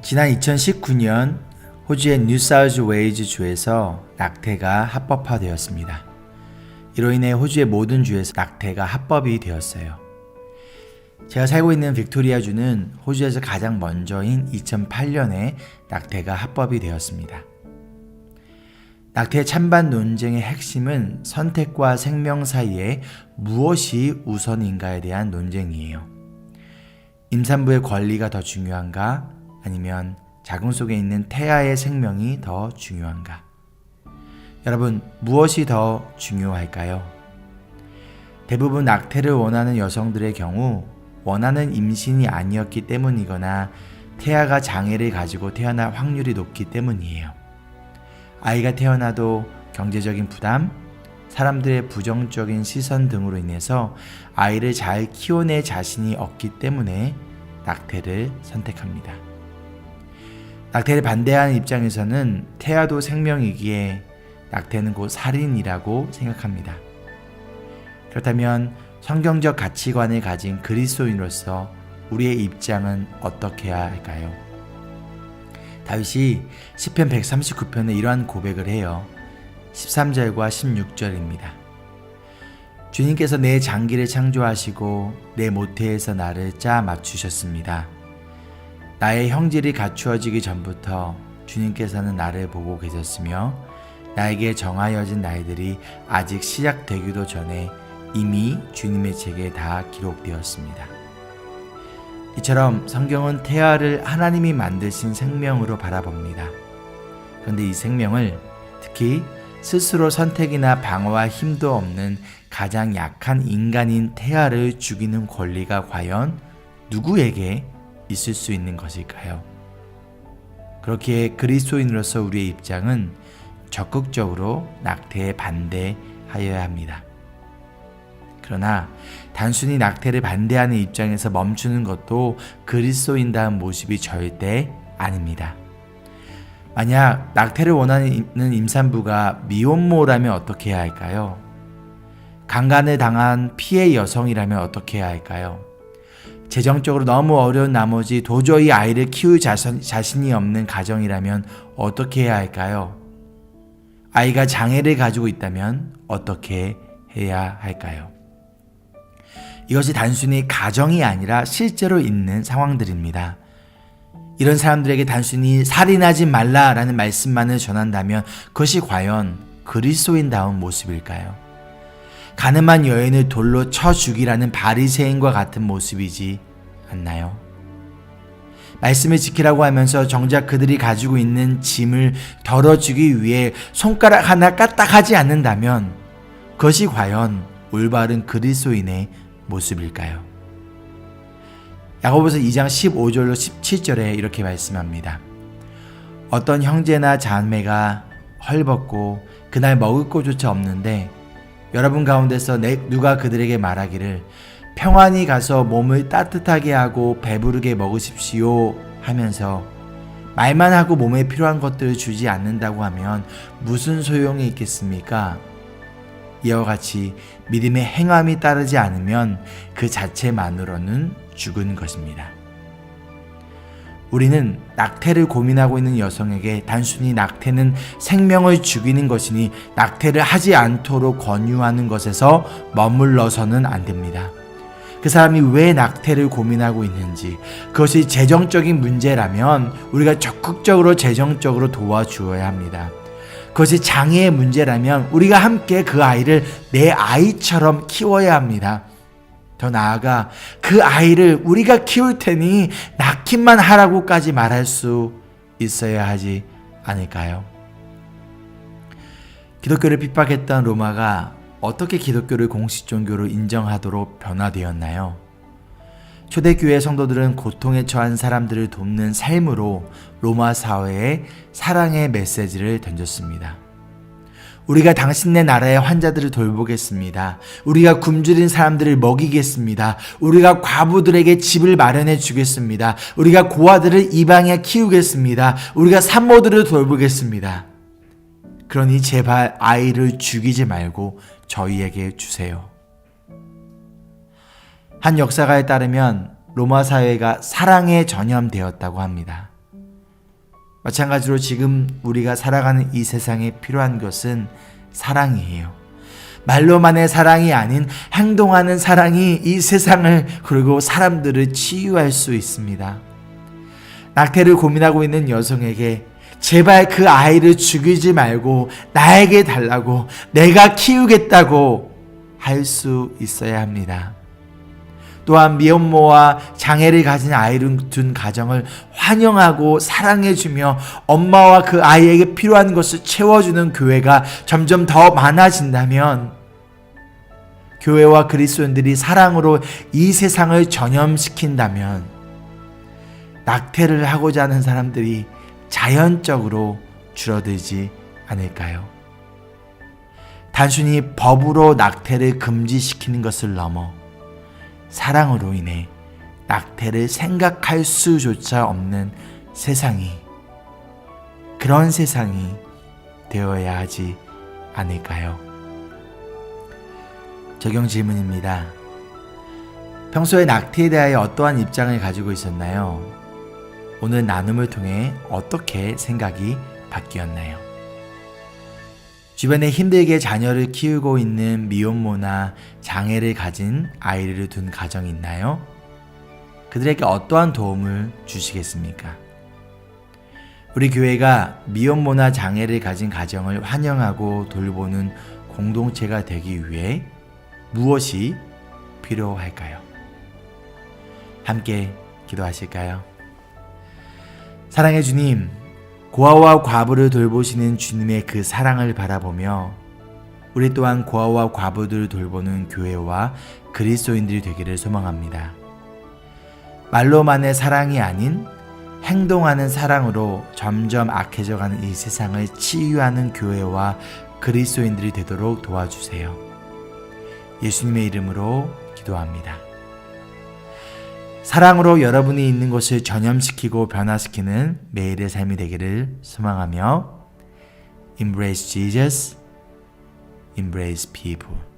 지난 2019년 호주의 뉴사우스웨일즈 주에서 낙태가 합법화되었습니다. 이로 인해 호주의 모든 주에서 낙태가 합법이 되었어요. 제가 살고 있는 빅토리아주는 호주에서 가장 먼저인 2008년에 낙태가 합법이 되었습니다. 낙태 찬반 논쟁의 핵심은 선택과 생명 사이에 무엇이 우선인가에 대한 논쟁이에요. 임산부의 권리가 더 중요한가? 아니면 자궁 속에 있는 태아의 생명이 더 중요한가? 여러분, 무엇이 더 중요할까요? 대부분 낙태를 원하는 여성들의 경우 원하는 임신이 아니었기 때문이거나 태아가 장애를 가지고 태어날 확률이 높기 때문이에요. 아이가 태어나도 경제적인 부담, 사람들의 부정적인 시선 등으로 인해서 아이를 잘 키워낼 자신이 없기 때문에 낙태를 선택합니다. 낙태를 반대하는 입장에서는 태아도 생명이기에 낙태는 곧 살인이라고 생각합니다. 그렇다면 성경적 가치관을 가진 그리스도인으로서 우리의 입장은 어떻게 해야 할까요? 다윗이 시편 139편에 이러한 고백을 해요. 13절과 16절입니다. 주님께서 내 장기를 창조하시고 내 모태에서 나를 짜 맞추셨습니다. 나의 형질이 갖추어지기 전부터 주님께서는 나를 보고 계셨으며 나에게 정하여진 날들이 아직 시작되기도 전에 이미 주님의 책에 다 기록되었습니다. 이처럼 성경은 태아를 하나님이 만드신 생명으로 바라봅니다. 그런데 이 생명을 특히 스스로 선택이나 방어할 힘도 없는 가장 약한 인간인 태아를 죽이는 권리가 과연 누구에게 있을 수 있는 것일까요? 그렇기에 그리스도인으로서 우리의 입장은 적극적으로 낙태에 반대하여야 합니다. 그러나 단순히 낙태를 반대하는 입장에서 멈추는 것도 그리스도인다운 모습이 절대 아닙니다. 만약 낙태를 원하는 임산부가 미혼모라면 어떻게 해야 할까요? 강간을 당한 피해 여성이라면 어떻게 해야 할까요? 재정적으로 너무 어려운 나머지 도저히 아이를 키울 자신이 없는 가정이라면 어떻게 해야 할까요? 아이가 장애를 가지고 있다면 어떻게 해야 할까요? 이것이 단순히 가정이 아니라 실제로 있는 상황들입니다. 이런 사람들에게 단순히 살인하지 말라라는 말씀만을 전한다면 그것이 과연 그리스도인다운 모습일까요? 가늠한 여인을 돌로 쳐 죽이라는 바리새인과 같은 모습이지 않나요? 말씀을 지키라고 하면서 정작 그들이 가지고 있는 짐을 덜어주기 위해 손가락 하나 까딱하지 않는다면 그것이 과연 올바른 그리스도인의 모습일까요? 야고보서 2장 15절로 17절에 이렇게 말씀합니다. 어떤 형제나 자매가 헐벗고 그날 먹을 것조차 없는데 여러분 가운데서 누가 그들에게 말하기를 평안히 가서 몸을 따뜻하게 하고 배부르게 먹으십시오 하면서 말만 하고 몸에 필요한 것들을 주지 않는다고 하면 무슨 소용이 있겠습니까? 이와 같이 믿음의 행함이 따르지 않으면 그 자체만으로는 죽은 것입니다. 우리는 낙태를 고민하고 있는 여성에게 단순히 낙태는 생명을 죽이는 것이니 낙태를 하지 않도록 권유하는 것에서 머물러서는 안 됩니다. 그 사람이 왜 낙태를 고민하고 있는지, 그것이 재정적인 문제라면 우리가 적극적으로 재정적으로 도와주어야 합니다. 그것이 장애의 문제라면 우리가 함께 그 아이를 내 아이처럼 키워야 합니다. 더 나아가 그 아이를 우리가 키울 테니 낳기만 하라고까지 말할 수 있어야 하지 않을까요? 기독교를 핍박했던 로마가 어떻게 기독교를 공식 종교로 인정하도록 변화되었나요? 초대교회 성도들은 고통에 처한 사람들을 돕는 삶으로 로마 사회에 사랑의 메시지를 던졌습니다. 우리가 당신네 나라의 환자들을 돌보겠습니다. 우리가 굶주린 사람들을 먹이겠습니다. 우리가 과부들에게 집을 마련해 주겠습니다. 우리가 고아들을 이방에 키우겠습니다. 우리가 산모들을 돌보겠습니다. 그러니 제발 아이를 죽이지 말고 저희에게 주세요. 한 역사가에 따르면 로마 사회가 사랑에 전염되었다고 합니다. 마찬가지로 지금 우리가 살아가는 이 세상에 필요한 것은 사랑이에요. 말로만의 사랑이 아닌 행동하는 사랑이 이 세상을 그리고 사람들을 치유할 수 있습니다. 낙태를 고민하고 있는 여성에게 제발 그 아이를 죽이지 말고 나에게 달라고, 내가 키우겠다고 할 수 있어야 합니다. 또한 미혼모와 장애를 가진 아이를 둔 가정을 환영하고 사랑해주며 엄마와 그 아이에게 필요한 것을 채워주는 교회가 점점 더 많아진다면, 교회와 그리스도인들이 사랑으로 이 세상을 전염시킨다면 낙태를 하고자 하는 사람들이 자연적으로 줄어들지 않을까요? 단순히 법으로 낙태를 금지시키는 것을 넘어 사랑으로 인해 낙태를 생각할 수조차 없는 세상이, 그런 세상이 되어야 하지 않을까요? 적용 질문입니다. 평소에 낙태에 대하여 어떠한 입장을 가지고 있었나요? 오늘 나눔을 통해 어떻게 생각이 바뀌었나요? 주변에 힘들게 자녀를 키우고 있는 미혼모나 장애를 가진 아이를 둔 가정이 있나요? 그들에게 어떠한 도움을 주시겠습니까? 우리 교회가 미혼모나 장애를 가진 가정을 환영하고 돌보는 공동체가 되기 위해 무엇이 필요할까요? 함께 기도하실까요? 사랑의 주님, 고아와 과부를 돌보시는 주님의 그 사랑을 바라보며 우리 또한 고아와 과부들을 돌보는 교회와 그리스도인들이 되기를 소망합니다. 말로만의 사랑이 아닌 행동하는 사랑으로 점점 악해져가는 이 세상을 치유하는 교회와 그리스도인들이 되도록 도와주세요. 예수님의 이름으로 기도합니다. 사랑으로 여러분이 있는 것을 전염시키고 변화시키는 매일의 삶이 되기를 소망하며 Embrace Jesus, Embrace people.